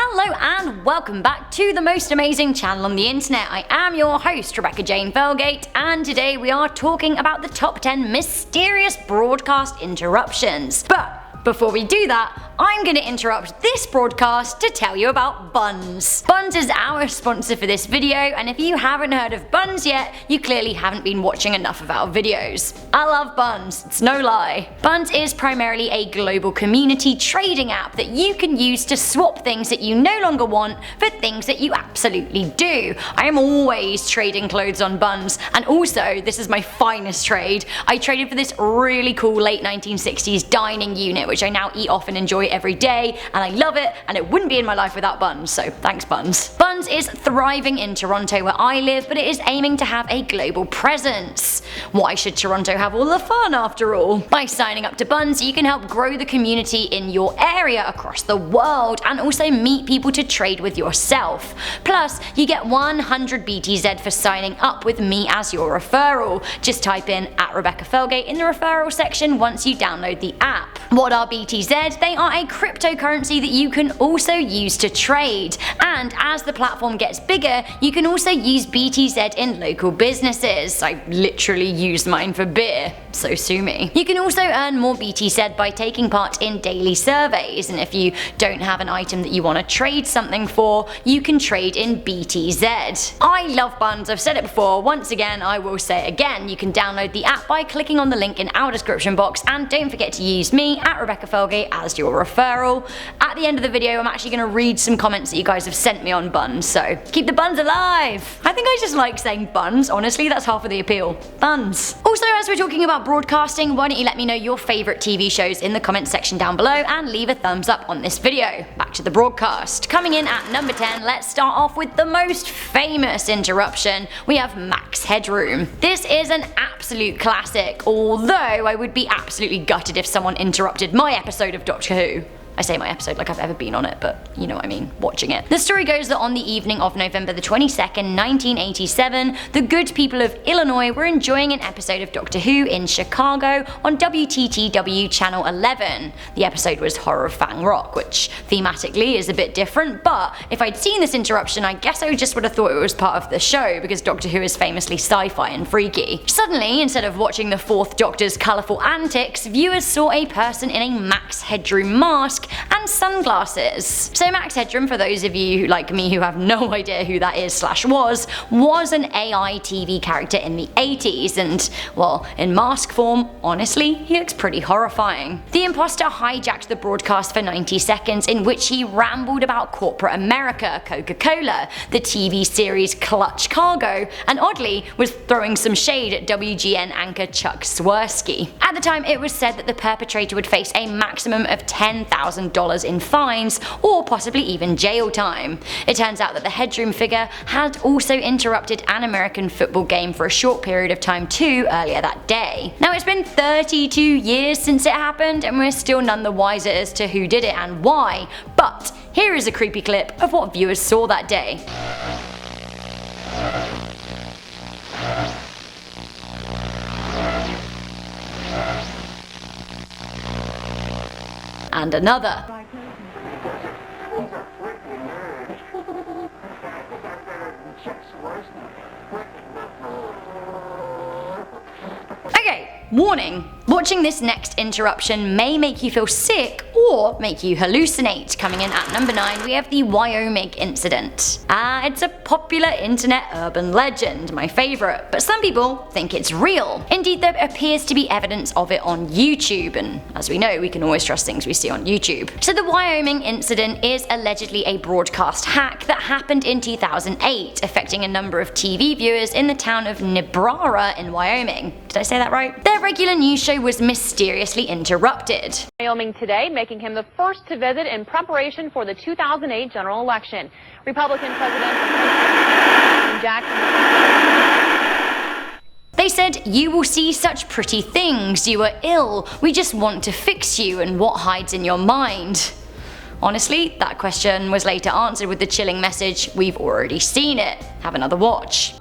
Hello and welcome back to the most amazing channel on the internet. I am your host, Rebecca Felgate, and today we are talking about the top 10 mysterious broadcast interruptions. But before we do that, I'm going to interrupt this broadcast to tell you about Buns. Buns is our sponsor for this video, and if you haven't heard of Buns yet, you clearly haven't been watching enough of our videos. I love Buns, it's no lie. Buns is primarily a global community trading app that you can use to swap things that you no longer want for things that you absolutely do. I am always trading clothes on Buns, and also, this is my finest trade. I traded for this really cool late 1960s dining unit, which I now eat off and enjoy every day, and I love it, and it wouldn't be in my life without Buns, so thanks Buns. Buns is thriving in Toronto where I live, but it is aiming to have a global presence. Why should Toronto have all the fun after all? By signing up to Buns, you can help grow the community in your area across the world, and also meet people to trade with yourself. Plus, you get 100 BTZ for signing up with me as your referral. Just type in @Rebecca Felgate in the referral section once you download the app. What are BTZ? They are a cryptocurrency that you can also use to trade, and as the platform gets bigger, you can also use BTZ in local businesses. I literally used mine for beer, so sue me. You can also earn more BTZ by taking part in daily surveys, and if you don't have an item that you want to trade something for, you can trade in BTZ. I love Buns, I've said it before, once again I will say it again. You can download the app by clicking on the link in our description box, and don't forget to use me @Rebecca Felgate as your referral. At the end of the video, I'm actually going to read some comments that you guys have sent me on Buns, so keep the Buns alive! I think I just like saying Buns, honestly, that's half of the appeal. Buns. Also, as we're talking about broadcasting, why don't you let me know your favourite TV shows in the comments section down below, and leave a thumbs up on this video. Back to the broadcast. Coming in at number 10, let's start off with the most famous interruption. We have Max Headroom. This is an absolute classic, although I would be absolutely gutted if someone interrupted my episode of Doctor Who. I say my episode like I've ever been on it, but you know what I mean, watching it. The story goes that on the evening of November the 22nd, 1987, the good people of Illinois were enjoying an episode of Doctor Who in Chicago on WTTW Channel 11. The episode was Horror of Fang Rock, which thematically is a bit different, but if I'd seen this interruption, I guess I just would have thought it was part of the show, because Doctor Who is famously sci-fi and freaky. Suddenly, instead of watching the Fourth Doctor's colourful antics, viewers saw a person in a Max Headroom mask and sunglasses. So Max Headroom, for those of you like me who have no idea who that is / was an AI TV character in the 80s, and well, in mask form, honestly, he looks pretty horrifying. The imposter hijacked the broadcast for 90 seconds in which he rambled about corporate America, Coca-Cola, the TV series Clutch Cargo, and oddly was throwing some shade at WGN anchor Chuck Swirsky. At the time, it was said that the perpetrator would face a maximum of $10,000 in fines, or possibly even jail time. It turns out that the Headroom figure had also interrupted an American football game for a short period of time too earlier that day. Now, it's been 32 years since it happened, and we're still none the wiser as to who did it and why, but here is a creepy clip of what viewers saw that day. And another. Okay, warning. Watching this next interruption may make you feel sick or make you hallucinate. Coming in at number 9, we have the Wyoming incident. It's a popular internet urban legend, my favourite, but some people think it's real. Indeed, there appears to be evidence of it on YouTube, and as we know, we can always trust things we see on YouTube. So the Wyoming incident is allegedly a broadcast hack that happened in 2008, affecting a number of TV viewers in the town of Niobrara in Wyoming. Did I say that right? Their regular news show was mysteriously interrupted. Wyoming today, making him the first to visit in preparation for the 2008 general election. Republican President Jackson. They said, "You will see such pretty things, you are ill, we just want to fix you, and what hides in your mind?" Honestly, that question was later answered with the chilling message, "We've already seen it, have another watch."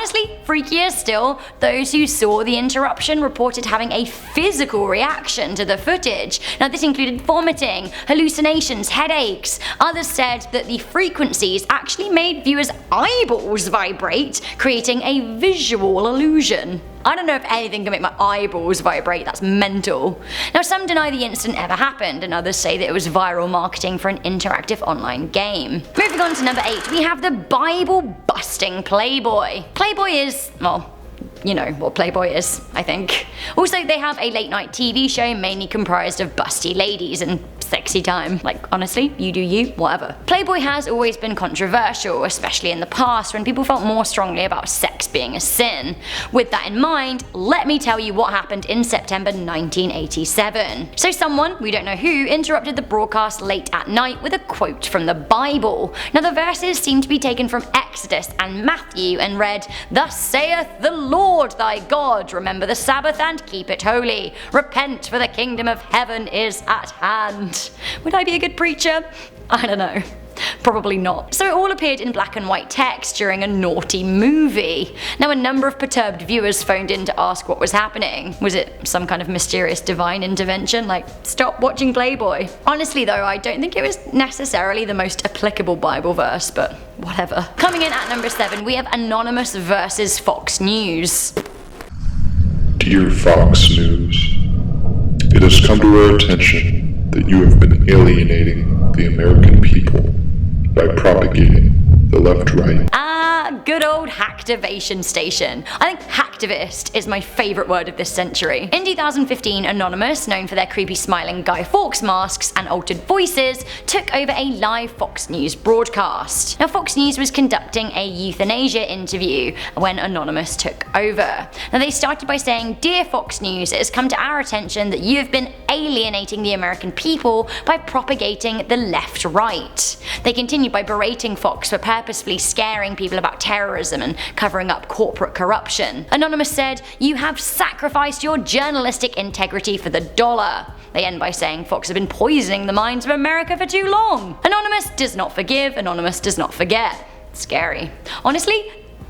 Honestly, freakier still, those who saw the interruption reported having a physical reaction to the footage. Now this included vomiting, hallucinations, headaches. Others said that the frequencies actually made viewers' eyeballs vibrate, creating a visual illusion. I don't know if anything can make my eyeballs vibrate, that's mental. Now some deny the incident ever happened, and others say that it was viral marketing for an interactive online game. Moving on to number 8, we have the Bible-busting Playboy. Playboy is, well, you know what Playboy is, I think. Also, they have a late night TV show mainly comprised of busty ladies and sexy time. Like, honestly, you do you, whatever. Playboy has always been controversial, especially in the past when people felt more strongly about sex being a sin. With that in mind, let me tell you what happened in September 1987. So someone, we don't know who, interrupted the broadcast late at night with a quote from the Bible. Now the verses seem to be taken from Exodus and Matthew and read, "Thus saith the Lord thy God, remember the Sabbath and keep it holy. Repent, for the kingdom of heaven is at hand." Would I be a good preacher? I don't know. Probably not. So it all appeared in black and white text during a naughty movie. Now a number of perturbed viewers phoned in to ask what was happening. Was it some kind of mysterious divine intervention, like stop watching Playboy? Honestly though, I don't think it was necessarily the most applicable Bible verse, but whatever. Coming in at number 7, we have Anonymous versus Fox News. Dear Fox News, it has come to our attention that you have been alienating the American people by propagating the left-right. Good old hacktivation station. I think hacktivist is my favourite word of this century. In 2015, Anonymous, known for their creepy smiling Guy Fawkes masks and altered voices, took over a live Fox News broadcast. Now Fox News was conducting a euthanasia interview when Anonymous took over. Now they started by saying, "Dear Fox News, it has come to our attention that you have been alienating the American people by propagating the left-right." They continued by berating Fox for purposefully scaring people about terrorism and covering up corporate corruption. Anonymous said, "You have sacrificed your journalistic integrity for the dollar." They end by saying Fox have been poisoning the minds of America for too long. Anonymous does not forgive, Anonymous does not forget. Scary. Honestly,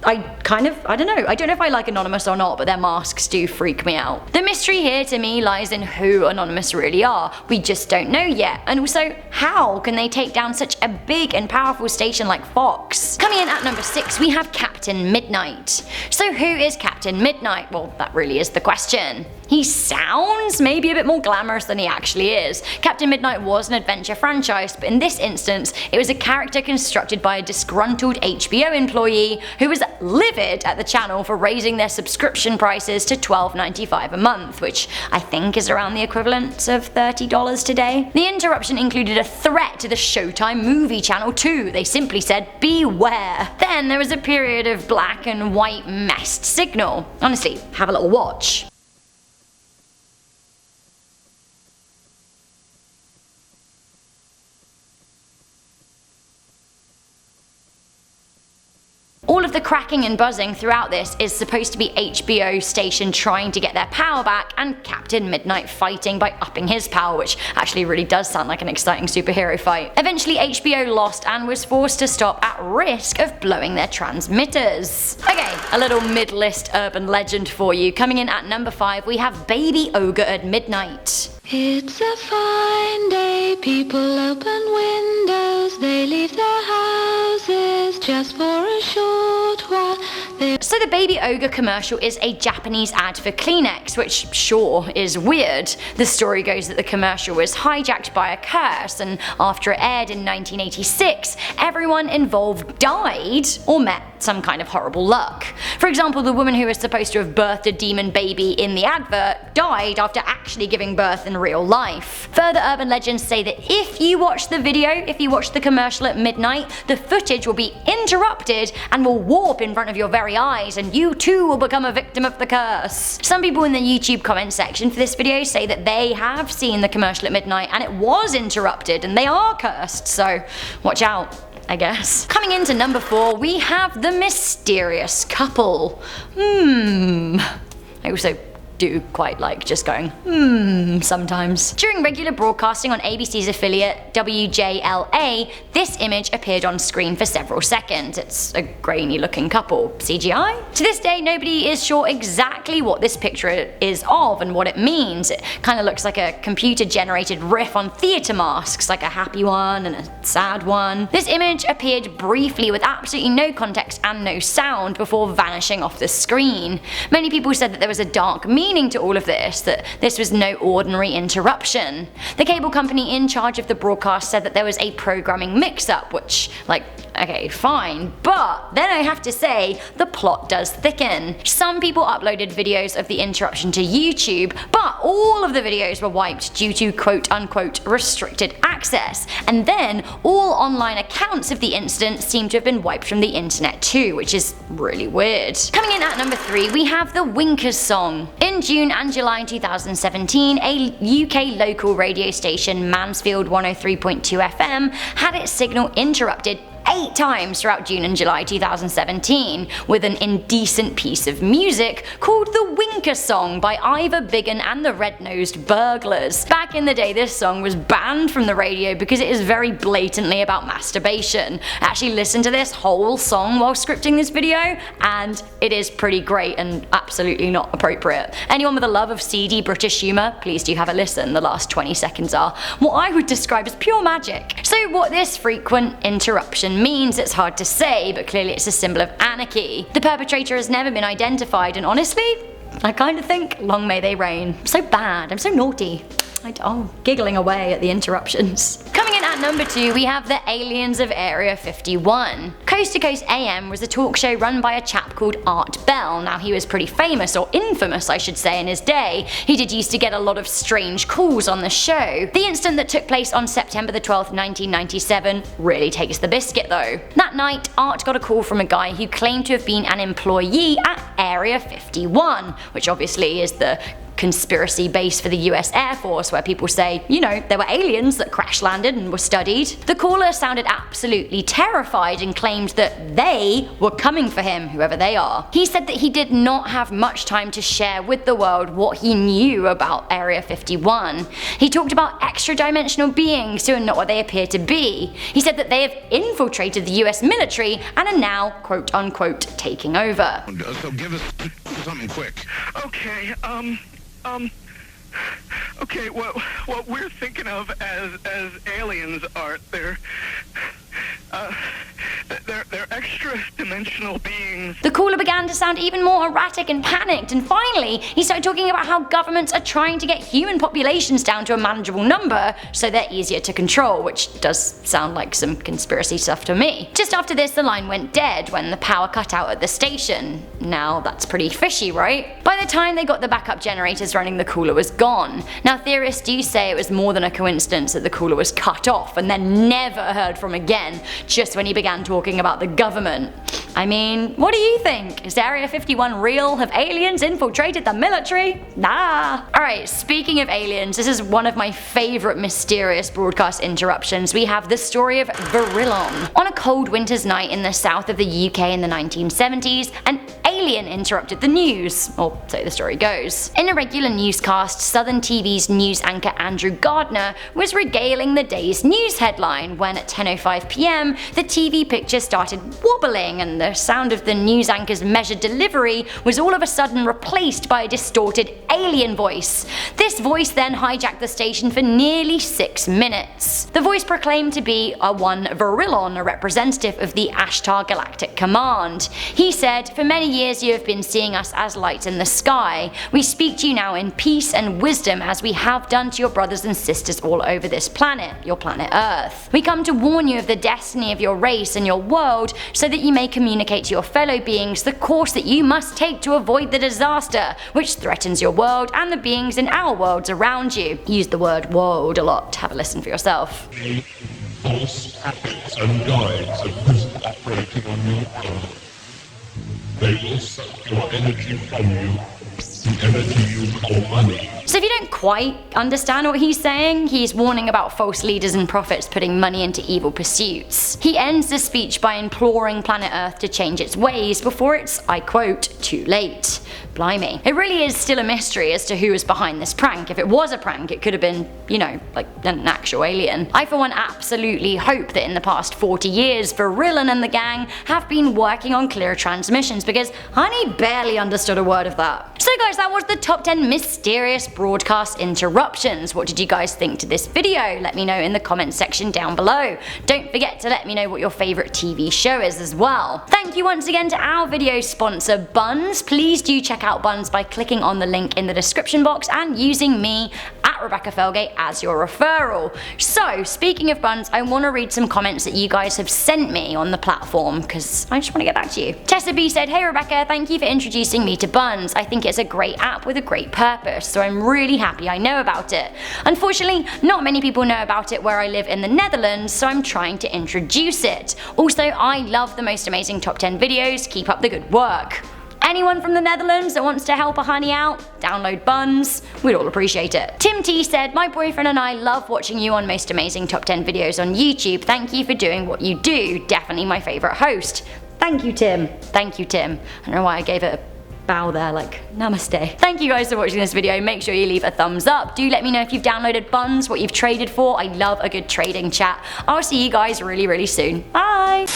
I don't know if I like Anonymous or not, but their masks do freak me out. The mystery here to me lies in who Anonymous really are. We just don't know yet. And also, how can they take down such a big and powerful station like Fox? Coming in at number 6, we have Captain Midnight. So who is Captain Midnight? Well, that really is the question. He sounds maybe a bit more glamorous than he actually is. Captain Midnight was an adventure franchise, but in this instance, it was a character constructed by a disgruntled HBO employee who was livid at the channel for raising their subscription prices to $12.95 a month, which I think is around the equivalent of $30 today. The interruption included a threat to the Showtime movie channel too. They simply said, "Beware." Then there was a period of black and white messed signal. Honestly, have a little watch. All of the cracking and buzzing throughout this is supposed to be HBO station trying to get their power back and Captain Midnight fighting by upping his power, which actually really does sound like an exciting superhero fight. Eventually HBO lost and was forced to stop at risk of blowing their transmitters. Okay, a little mid-list urban legend for you. Coming in at number 5, we have Baby Ogre at midnight. It's a fine day, people open windows, they leave their houses just for a short while. So the Baby Ogre commercial is a Japanese ad for Kleenex, which sure is weird. The story goes that the commercial was hijacked by a curse, and after it aired in 1986, everyone involved died or met some kind of horrible luck. For example, the woman who was supposed to have birthed a demon baby in the advert died after actually giving birth in real life. Further urban legends say that if you watch the video, if you watch the commercial at midnight, the footage will be interrupted and will warp in front of your very eyes, and you too will become a victim of the curse. Some people in the YouTube comment section for this video say that they have seen the commercial at midnight and it was interrupted and they are cursed, so watch out, I guess. Coming into number 4, we have the mysterious couple. I also do quite like just going, sometimes. During regular broadcasting on ABC's affiliate WJLA, this image appeared on screen for several seconds. It's a grainy looking couple. CGI? To this day, nobody is sure exactly what this picture is of and what it means. It kind of looks like a computer generated riff on theatre masks, like a happy one and a sad one. This image appeared briefly with absolutely no context and no sound before vanishing off the screen. Many people said that there was a dark meaning to all of this, that this was no ordinary interruption. The cable company in charge of the broadcast said that there was a programming mix-up, which, like, okay, fine, but then I have to say, the plot does thicken. Some people uploaded videos of the interruption to YouTube, but all of the videos were wiped due to quote-unquote restricted access, and then all online accounts of the incident seem to have been wiped from the internet too, which is really weird. Coming in at number 3, we have the Winkers song. In June and July 2017, a UK local radio station, Mansfield 103.2 FM, had its signal interrupted 8 times throughout June and July 2017 with an indecent piece of music called the Winker Song by Ivor Biggin and the Red-Nosed Burglars. Back in the day, this song was banned from the radio because it is very blatantly about masturbation. I actually listened to this whole song while scripting this video, and it is pretty great and absolutely not appropriate. Anyone with a love of seedy British humour, please do have a listen. The last 20 seconds are what I would describe as pure magic. So what this frequent interruption means, it's hard to say, but clearly it's a symbol of anarchy. The perpetrator has never been identified, and honestly, I kind of think long may they reign. I'm so bad, I'm so naughty. Giggling away at the interruptions. Coming in at number 2, we have the Aliens of Area 51. Coast to Coast AM was a talk show run by a chap called Art Bell. Now, he was pretty famous, or infamous I should say, in his day. He did used to get a lot of strange calls on the show. The incident that took place on September the 12th, 1997 really takes the biscuit though. That night, Art got a call from a guy who claimed to have been an employee at Area 51, which obviously is the conspiracy base for the US Air Force, where people say, you know, there were aliens that crash landed and were studied. The caller sounded absolutely terrified and claimed that they were coming for him, whoever they are. He said that he did not have much time to share with the world what he knew about Area 51. He talked about extra-dimensional beings who are not what they appear to be. He said that they have infiltrated the US military and are now, quote-unquote, taking over. So give us something quick. Okay, what we're thinking of as aliens are they're extra-dimensional beings. The caller began to sound even more erratic and panicked, and finally he started talking about how governments are trying to get human populations down to a manageable number so they're easier to control, which does sound like some conspiracy stuff to me. Just after this, the line went dead when the power cut out at the station. Now that's pretty fishy, right? By the time they got the backup generators running, the caller was gone. Now theorists do say it was more than a coincidence that the caller was cut off and then never heard from again, just when he began talking about the government. I mean, what do you think? Is Area 51 real? Have aliens infiltrated the military? Nah. Alright, speaking of aliens, this is one of my favourite mysterious broadcast interruptions. We have the story of Vrillon. On a cold winter's night in the south of the UK in the 1970s, an alien interrupted the news, or so the story goes. In a regular newscast, Southern TV's news anchor Andrew Gardner was regaling the day's news headline when at 10:05 PM the TV picture started wobbling and the sound of the news anchor's measured delivery was all of a sudden replaced by a distorted alien voice. This voice then hijacked the station for nearly 6 minutes. The voice proclaimed to be one Vrillon, a representative of the Ashtar Galactic Command. He said, "For many years you have been seeing us as lights in the sky. We speak to you now in peace and wisdom as we have done to your brothers and sisters all over this planet, your planet Earth. We come to warn you of the destiny of your race and your world so that you may communicate to your fellow beings the course that you must take to avoid the disaster which threatens your world and the beings in our worlds around you." Use the word world a lot. Have a listen for yourself. False habits and guides are present operating on your earth. They will suck your energy from you, the energy you call money. So if you don't quite understand what he's saying, he's warning about false leaders and prophets putting money into evil pursuits. He ends the speech by imploring planet Earth to change its ways before it's, I quote, too late. Blimey. It really is still a mystery as to who is behind this prank. If it was a prank, it could have been, you know, like an actual alien. I for one absolutely hope that in the past 40 years, Vrillon and the gang have been working on clearer transmissions, because Honey barely understood a word of that. So guys, that was the top 10 mysterious broadcast interruptions. What did you guys think to this video? Let me know in the comments section down below. Don't forget to let me know what your favourite TV show is as well. Thank you once again to our video sponsor Buns. Please do check out Buns by clicking on the link in the description box and using me at Rebecca Felgate as your referral. So speaking of Buns, I want to read some comments that you guys have sent me on the platform, because I just want to get back to you. Tessa B said, "Hey Rebecca, thank you for introducing me to Buns. I think it's a great app with a great purpose, so I'm really happy I know about it. Unfortunately, not many people know about it where I live in the Netherlands, so I'm trying to introduce it. Also, I love the most amazing top 10 videos. Keep up the good work." Anyone from the Netherlands that wants to help a honey out, download Buns, we'd all appreciate it. Tim T said, "My boyfriend and I love watching you on most amazing top 10 videos on YouTube. Thank you for doing what you do. Definitely my favourite host." Thank you, Tim. Thank you, Tim. I don't know why I gave it a bow there, like namaste. Thank you guys for watching this video. Make sure you leave a thumbs up. Do let me know if you've downloaded Buns, what you've traded for. I love a good trading chat. I'll see you guys really, really soon. Bye!